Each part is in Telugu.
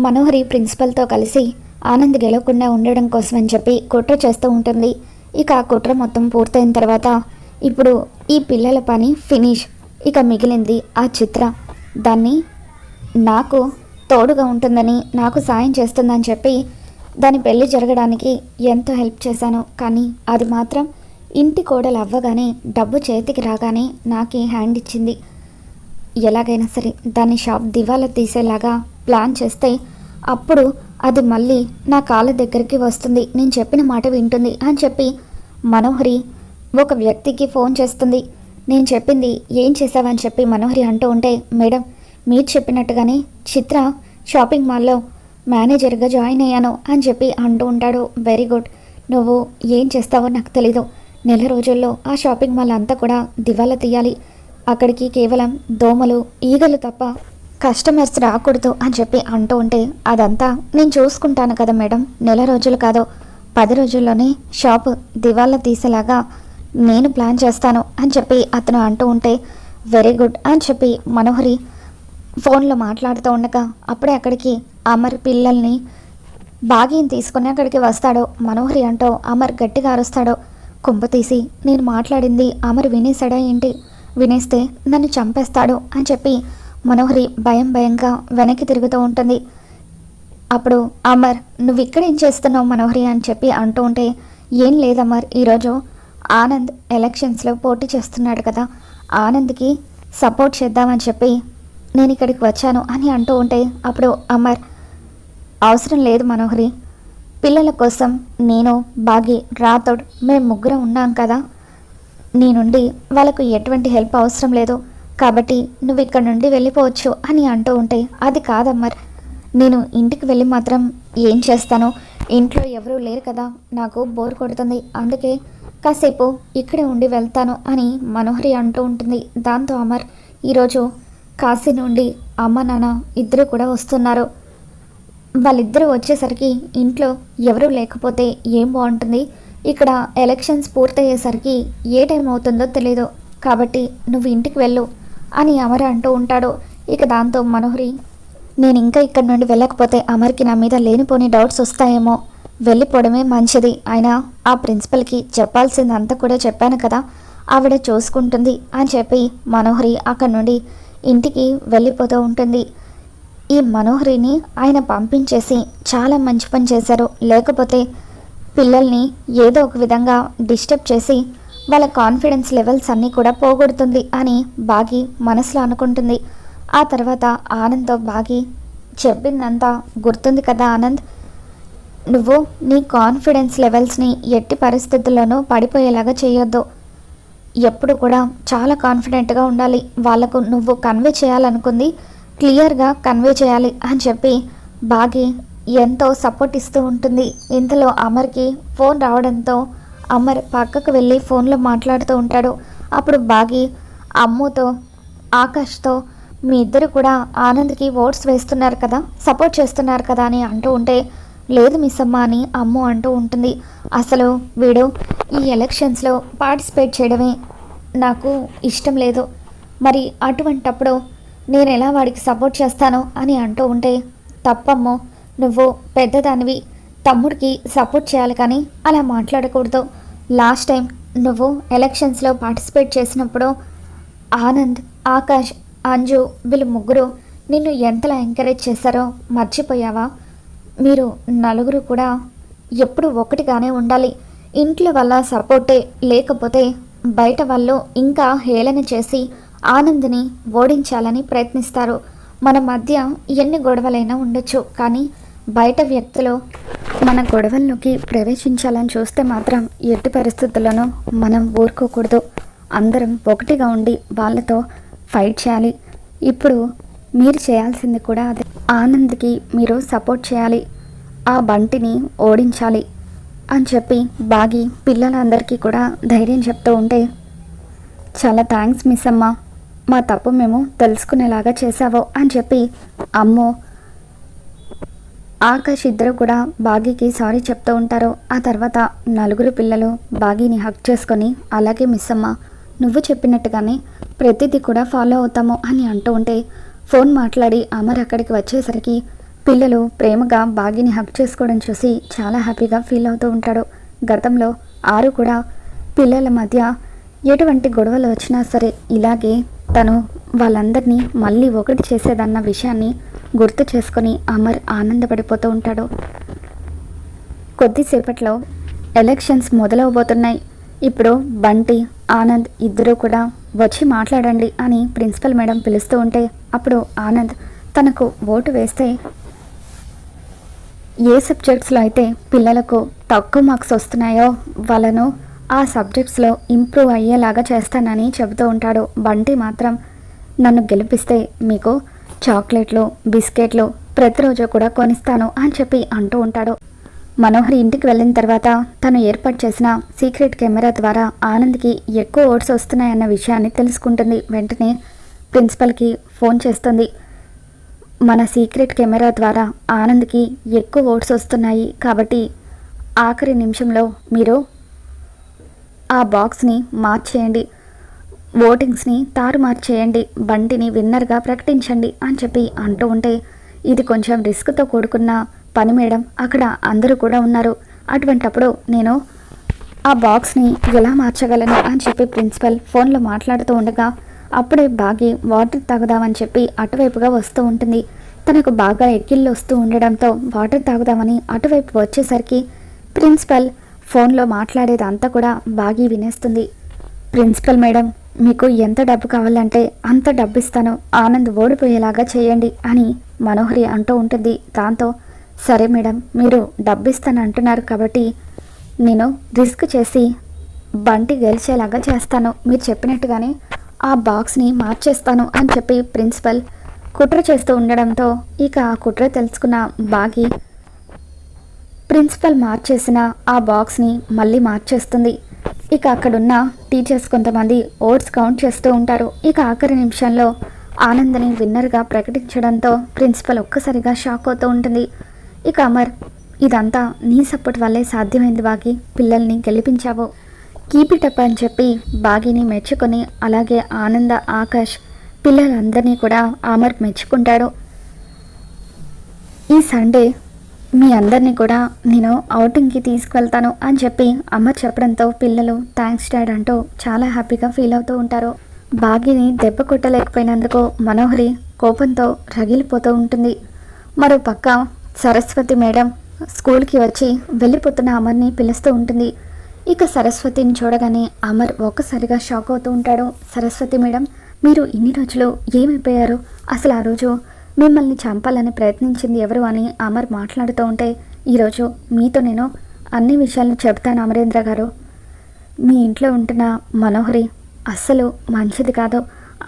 మనోహరి ప్రిన్సిపల్తో కలిసి ఆనంద్ గెలవకుండా ఉండడం కోసమని చెప్పి కుట్ర చేస్తూ ఉంటుంది. ఇక ఆ కుట్ర మొత్తం పూర్తయిన తర్వాత ఇప్పుడు ఈ పిల్లల పని ఫినిష్. ఇక మిగిలింది ఆ చిత్ర. దాన్ని నాకు తోడుగా ఉంటుందని, నాకు సాయం చేస్తుందని చెప్పి దాని పెళ్లి జరగడానికి ఎంతో హెల్ప్ చేశాను. కానీ అది మాత్రం ఇంటి కోడలు అవ్వగానే, డబ్బు చేతికి రాగానే నాకే హ్యాండ్ ఇచ్చింది. ఎలాగైనా సరే దాన్ని షాప్ దివాలా తీసేలాగా ప్లాన్ చేస్తే అప్పుడు అది మళ్ళీ నా కాళ్ళ దగ్గరికి వస్తుంది, నేను చెప్పిన మాట వింటుంది అని చెప్పి మనోహరి ఒక వ్యక్తికి ఫోన్ చేస్తుంది. నేను చెప్పింది ఏం చేసావని చెప్పి మనోహరి అంటూ ఉంటే, మేడం మీరు చెప్పినట్టుగానే చిత్ర షాపింగ్ మాల్లో మేనేజర్గా జాయిన్ అయ్యాను అని చెప్పి అంటూ ఉంటాడు. వెరీ గుడ్, నువ్వు ఏం చేస్తావో నాకు తెలీదు. నెల రోజుల్లో ఆ షాపింగ్ మాల్ అంతా కూడా దివాలా తీయాలి. అక్కడికి కేవలం దోమలు, ఈగలు తప్ప కస్టమర్స్ రాకూడదు అని చెప్పి అంటూ ఉంటే, అదంతా నేను చూసుకుంటాను కదా మేడం, నెల రోజులు కాదు 10 రోజుల్లోనే షాపు దివాలా తీసేలాగా నేను ప్లాన్ చేస్తాను అని చెప్పి అతను అంటూ ఉంటే, వెరీ గుడ్ అని చెప్పి మనోహరి ఫోన్లో మాట్లాడుతూ ఉండగా అప్పుడే అక్కడికి అమర్ పిల్లల్ని బాగీని తీసుకుని అక్కడికి వస్తాడు. మనోహరి అంటూ అమర్ గట్టిగా అరుస్తాడు. కుంప తీసి నేను మాట్లాడింది అమర్ వినేశాడా ఏంటి? వినేస్తే నన్ను చంపేస్తాడు అని చెప్పి మనోహరి భయంగా వెనక్కి తిరుగుతూ ఉంటుంది. అప్పుడు అమర్ నువ్వు ఇక్కడేం చేస్తున్నావు మనోహరి అని చెప్పి అంటూ ఉంటే, ఏం లేదమర్, ఈరోజు ఆనంద్ ఎలక్షన్స్లో పోటీ చేస్తున్నాడు కదా, ఆనంద్కి సపోర్ట్ చేద్దామని చెప్పి నేను ఇక్కడికి వచ్చాను అని అంటూ ఉంటే, అప్పుడు అమర్ అవసరం లేదు మనోహరి, పిల్లల కోసం నేను బాగి రాథోడ్ మేము ముగ్గురం ఉన్నాం కదా, నీ నుండి వాళ్ళకు ఎటువంటి హెల్ప్ అవసరం లేదు కాబట్టి నువ్వు ఇక్కడ నుండి వెళ్ళిపోవచ్చు అని అంటూ ఉంటే, అది కాదమ్మర్, నేను ఇంటికి వెళ్ళి మాత్రం ఏం చేస్తాను, ఇంట్లో ఎవరూ లేరు కదా, నాకు బోర్ కొడుతుంది, అందుకే కాసేపు ఇక్కడే ఉండి వెళ్తాను అని మనోహరి అంటూ ఉంటుంది. దాంతో అమర్ ఈరోజు కాశీ నుండి అమ్మ నాన్న ఇద్దరు కూడా వస్తున్నారు. వాళ్ళిద్దరూ వచ్చేసరికి ఇంట్లో ఎవరూ లేకపోతే ఏం బాగుంటుంది, ఇక్కడ ఎలక్షన్స్ పూర్తయ్యేసరికి ఏ టైం అవుతుందో తెలీదు, కాబట్టి నువ్వు ఇంటికి వెళ్ళు అని అమర్ అంటూ ఉంటాడు. ఇక దాంతో మనోహరి నేను ఇంకా ఇక్కడ నుండి వెళ్ళకపోతే అమర్కి నా మీద లేనిపోని డౌట్స్ వస్తాయేమో, వెళ్ళిపోవడమే మంచిది, అయినా ఆ ప్రిన్సిపల్కి చెప్పాల్సిందంతా కూడా చెప్పాను కదా, ఆవిడ చూసుకుంటుంది అని చెప్పి మనోహరి అక్కడి నుండి ఇంటికి వెళ్ళిపోతూ ఉంటుంది. ఈ మనోహరిని ఆయన పంపించేసి చాలా మంచి పని చేశారు, లేకపోతే పిల్లల్ని ఏదో ఒక విధంగా డిస్టర్బ్ చేసి వాళ్ళ కాన్ఫిడెన్స్ లెవెల్స్ అన్నీ కూడా పోగొడుతుంది అని బాగి మనసులో అనుకుంటుంది. ఆ తర్వాత ఆనంద్తో బాగి చెప్పిందంతా గుర్తుంది కదా ఆనంద్, నువ్వు నీ కాన్ఫిడెన్స్ లెవెల్స్ని ఎట్టి పరిస్థితుల్లోనూ పడిపోయేలాగా చేయొద్దు, ఎప్పుడు కూడా చాలా కాన్ఫిడెంట్గా ఉండాలి, వాళ్ళకు నువ్వు కన్వే చేయాలనుకుంది క్లియర్గా కన్వే చేయాలి అని చెప్పి బాగి ఎంతో సపోర్ట్ ఇస్తూ ఉంటుంది. ఇంతలో అమర్కి ఫోన్ రావడంతో అమర్ పక్కకు వెళ్ళి ఫోన్లో మాట్లాడుతూ ఉంటాడు. అప్పుడు బాగి అమ్ముతో ఆకాష్తో మీ ఇద్దరు కూడా ఆనంద్కి ఓట్స్ వేస్తున్నారు కదా, సపోర్ట్ చేస్తున్నారు కదా అని అంటూ ఉంటే, లేదు మిస్ అమ్మ అని అమ్ము అంటూ ఉంటుంది. అసలు వీడు ఈ ఎలక్షన్స్లో పార్టిసిపేట్ చేయడమే నాకు ఇష్టం లేదు, మరి అటువంటప్పుడు నేను ఎలా వాడికి సపోర్ట్ చేస్తాను అని అంటూ ఉంటే, తప్పమ్మో, నువ్వు పెద్దదానివి, తమ్ముడికి సపోర్ట్ చేయాలి కానీ అలా మాట్లాడకూడదు, లాస్ట్ టైం నువ్వు ఎలక్షన్స్లో పార్టిసిపేట్ చేసినప్పుడు ఆనంద్, ఆకాష్, అంజు వీళ్ళు ముగ్గురు నిన్ను ఎంతలా ఎంకరేజ్ చేశారో మర్చిపోయావా, మీరు నలుగురు కూడా ఎప్పుడు ఒకటిగానే ఉండాలి, ఇంట్లో వల్ల సపోర్టే లేకపోతే బయట వాళ్ళు ఇంకా హేళన చేసి ఆనంద్ని ఓడించాలని ప్రయత్నిస్తారు, మన మధ్య ఎన్ని గొడవలైనా ఉండొచ్చు కానీ బయట వ్యక్తులు మన గొడవల్లోకి ప్రవేశించాలని చూస్తే మాత్రం ఎట్టి పరిస్థితుల్లోనూ మనం ఊరుకోకూడదు, అందరం ఒకటిగా ఉండి వాళ్ళతో ఫైట్ చేయాలి, ఇప్పుడు మీరు చేయాల్సింది కూడా అదే, ఆనంద్కి మీరు సపోర్ట్ చేయాలి, ఆ బంటిని ఓడించాలి అని చెప్పి బాగి పిల్లలందరికీ కూడా ధైర్యం చెప్తూ ఉంటే, చాలా థ్యాంక్స్ మిస్ అమ్మ, మా తప్పు మేము తెలుసుకునేలాగా చేసావో అని చెప్పి అమ్మో ఆకాష్ ఇద్దరు కూడా బాగీకి సారీ చెప్తూ ఉంటారు. ఆ తర్వాత నలుగురు పిల్లలు బాగీని హక్ చేసుకొని, అలాగే మిస్ అమ్మ, నువ్వు చెప్పినట్టుగానే ప్రతిదీ కూడా ఫాలో అవుతాము అని అంటూ ఉంటే, ఫోన్ మాట్లాడి అమర్ అక్కడికి వచ్చేసరికి పిల్లలు ప్రేమగా బాగిని హక్ చేసుకోవడం చూసి చాలా హ్యాపీగా ఫీల్ అవుతూ ఉంటాడు. గతంలో ఆరు కూడా పిల్లల మధ్య ఎటువంటి గొడవలు వచ్చినా సరే ఇలాగే తను వాళ్ళందరినీ మళ్ళీ ఒకటి చేసేదన్న విషయాన్ని గుర్తు చేసుకొని అమర్ ఆనందపడిపోతూ ఉంటాడు. కొద్దిసేపట్లో ఎలక్షన్స్ మొదలవబోతున్నాయి. ఇప్పుడు బంటి ఆనంద్ ఇద్దరూ కూడా వచ్చి మాట్లాడండి అని ప్రిన్సిపల్ మేడం పిలుస్తూ ఉంటే అప్పుడు ఆనంద్ తనకు ఓటు వేస్తే ఏ సబ్జెక్ట్స్లో అయితే పిల్లలకు తక్కువ మార్క్స్ వస్తున్నాయో వాళ్ళను ఆ సబ్జెక్ట్స్లో ఇంప్రూవ్ అయ్యేలాగా చేస్తానని చెబుతూ ఉంటాడు. బంటి మాత్రం నన్ను గెలిపిస్తే మీకు చాక్లెట్లు బిస్కెట్లు ప్రతిరోజు కూడా కొనిస్తాను అని చెప్పి అంటూ ఉంటాడు. మనోహరి ఇంటికి వెళ్ళిన తర్వాత తను ఏర్పాటు చేసిన సీక్రెట్ కెమెరా ద్వారా ఆనంద్కి ఎక్కువ ఓట్స్ వస్తున్నాయన్న విషయాన్ని తెలుసుకుంటుంది. వెంటనే ప్రిన్సిపల్కి ఫోన్ చేస్తుంది. మన సీక్రెట్ కెమెరా ద్వారా ఆనంద్కి ఎక్కువ ఓట్స్ వస్తున్నాయి కాబట్టి ఆఖరి నిమిషంలో మీరు ఆ బాక్స్ని మార్చేయండి, ఓటింగ్స్ని తారుమారు చేయండి, బంటిని విన్నర్గా ప్రకటించండి అని చెప్పి అంటూ ఉంటే ఇది కొంచెం రిస్క్తో కూడుకున్న పని మేడం, అక్కడ అందరూ కూడా ఉన్నారు, అటువంటప్పుడు నేను ఆ బాక్స్ని ఎలా మార్చగలను అని చెప్పి ప్రిన్సిపల్ ఫోన్లో మాట్లాడుతూ ఉండగా అప్పుడే బాగి వాటర్ తాగుదామని చెప్పి అటువైపుగా వస్తూ ఉంటుంది. తనకు బాగా ఎక్కిళ్ళు వస్తూ ఉండడంతో వాటర్ తాగుదామని అటువైపు వచ్చేసరికి ప్రిన్సిపల్ ఫోన్లో మాట్లాడేదంతా కూడా బాగి వినేస్తుంది. ప్రిన్సిపల్ మేడం, మీకు ఎంత డబ్బు కావాలంటే అంత డబ్బు ఇస్తాను, ఆనంద్ ఓడిపోయేలాగా చేయండి అని మనోహరి అంటూ ఉంటుంది. దాంతో సరే మేడం, మీరు డబ్బు ఇస్తాను అంటున్నారు కాబట్టి నేను రిస్క్ చేసి బంటి గెలిచేలాగా చేస్తాను, మీరు చెప్పినట్టుగానే ఆ బాక్స్ని మార్చేస్తాను అని చెప్పి ప్రిన్సిపల్ కుట్ర చేస్తూ ఉండడంతో ఇక ఆ కుట్ర తెలుసుకున్న బాగి ప్రిన్సిపల్ మార్చేసిన ఆ బాక్స్ని మళ్ళీ మార్చేస్తుంది. ఇక అక్కడున్న టీచర్స్ కొంతమంది ఓట్స్ కౌంట్ చేస్తూ ఉంటారు. ఇక ఆఖరి నిమిషంలో ఆనందని విన్నర్గా ప్రకటించడంతో ప్రిన్సిపల్ ఒక్కసారిగా షాక్ అవుతూ ఉంటుంది. ఇక అమర్, ఇదంతా నీ సపోర్ట్ వల్లే సాధ్యమైంది బాగి, పిల్లల్ని గెలిపించావు, కీప్ ఇట్ అప్ అని చెప్పి బాగిని మెచ్చుకొని అలాగే ఆనంద ఆకాష్ పిల్లలందరినీ కూడా అమర్ మెచ్చుకుంటాడు. ఈ సండే మీ అందరినీ కూడా నేను ఔటింగ్కి తీసుకువెళ్తాను అని చెప్పి అమర్ చెప్పడంతో పిల్లలు థ్యాంక్స్ డాడ్ అంటూ చాలా హ్యాపీగా ఫీల్ అవుతూ ఉంటారు. బాగిని దెబ్బ కొట్టలేకపోయినందుకు మనోహరి కోపంతో రగిలిపోతూ ఉంటుంది. మరో పక్క సరస్వతి మేడం స్కూల్కి వచ్చి వెళ్ళిపోతున్న అమర్ని పిలుస్తూ ఉంటుంది. ఇక సరస్వతిని చూడగానే అమర్ ఒక్కసారిగా షాక్ అవుతూ ఉంటాడు. సరస్వతి మేడం, మీరు ఇన్ని రోజులు ఏమైపోయారు, అసలు ఆ రోజు మిమ్మల్ని చంపాలని ప్రయత్నించింది ఎవరు అని అమర్ మాట్లాడుతూ ఉంటే ఈరోజు మీతో నేను అన్ని విషయాలను చెప్తాను అమరేంద్ర గారు. మీ ఇంట్లో ఉంటున్న మనోహరి అస్సలు మంచిది కాదు,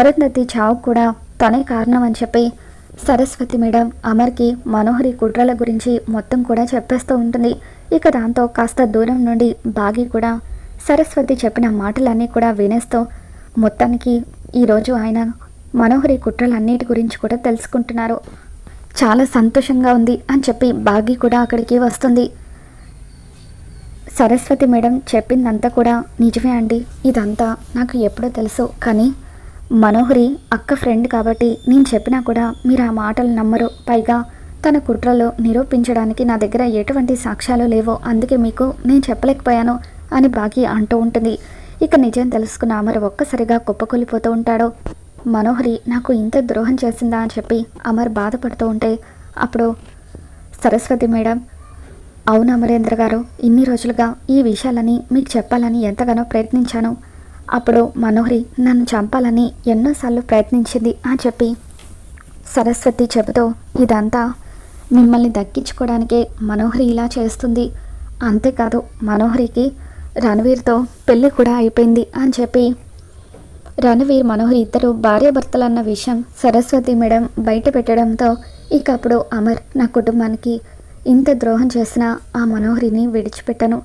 అరుంధతి చావు కూడా తనే కారణం అని చెప్పి సరస్వతి మేడం అమర్కి మనోహరి కుట్రల గురించి మొత్తం కూడా చెప్పేస్తూ ఉంటుంది. ఇక దాంతో కాస్త దూరం నుండి బాగి కూడా సరస్వతి చెప్పిన మాటలన్నీ కూడా వినేస్తూ మొత్తానికి ఈరోజు ఆయన మనోహరి కుట్రలన్నిటి గురించి కూడా తెలుసుకుంటున్నారు, చాలా సంతోషంగా ఉంది అని చెప్పి బాగి కూడా అక్కడికి వస్తుంది. సరస్వతి మేడం చెప్పిందంతా కూడా నిజమే అండి, ఇదంతా నాకు ఎప్పుడో తెలుసు, కానీ మనోహరి అక్క ఫ్రెండ్ కాబట్టి నేను చెప్పినా కూడా మీరు ఆ మాటలు నమ్మరు, పైగా తన కుట్రలో నిరూపించడానికి నా దగ్గర ఎటువంటి సాక్ష్యాలు లేవో, అందుకే మీకు నేను చెప్పలేకపోయాను అని బాగి అంటూ ఉంటుంది. ఇక నిజం తెలుసుకున్న అమర్ ఒక్కసారిగా కుప్పకూలిపోతూ ఉంటాడు. మనోహరి నాకు ఇంత ద్రోహం చేసిందా అని చెప్పి అమర్ బాధపడుతూ ఉంటే అప్పుడు సరస్వతి మేడం, అవును అమరేంద్ర గారు, ఇన్ని రోజులుగా ఈ విషయాలని మీకు చెప్పాలని ఎంతగానో ప్రయత్నించాను, అప్పుడు మనోహరి నన్ను చంపాలని ఎన్నోసార్లు ప్రయత్నించింది అని చెప్పి సరస్వతి చెబుతూ ఇదంతా మిమ్మల్ని దక్కించుకోవడానికే మనోహరి ఇలా చేస్తుంది, అంతేకాదు మనోహరికి రణవీర్తో పెళ్ళి కూడా అయిపోయింది అని చెప్పి రణవీర్ మనోహరి ఇద్దరు భార్యాభర్తలన్న విషయం సరస్వతి మేడం బయట పెట్టడంతో ఇక అప్పుడు అమర్ నా కుటుంబానికి ఇంత ద్రోహం చేసిన ఆ మనోహరిని విడిచిపెట్టను,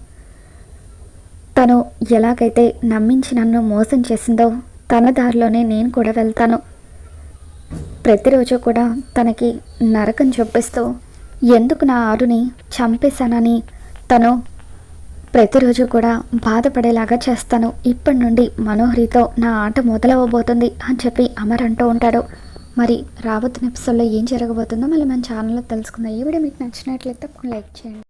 తను ఎలాగైతే నమ్మించి నన్ను మోసం చేసిందో తన దారిలోనే నేను కూడా వెళ్తాను, ప్రతిరోజు కూడా తనకి నరకం చూపిస్తూ ఎందుకు నా ఆరుని చంపేశానని తను ప్రతిరోజు కూడా బాధపడేలాగా చేస్తాను, ఇప్పటి నుండి మనోహరితో నా ఆట మొదలవబోతుంది అని చెప్పి అమర్ అంటూ ఉంటాడు. మరి రాబోతున్న ఎపిసోడ్లో ఏం జరగబోతుందో మళ్ళీ మన ఛానల్లో తెలుసుకుందాం. ఈ వీడియో మీకు నచ్చినట్లయితే లైక్ చేయండి.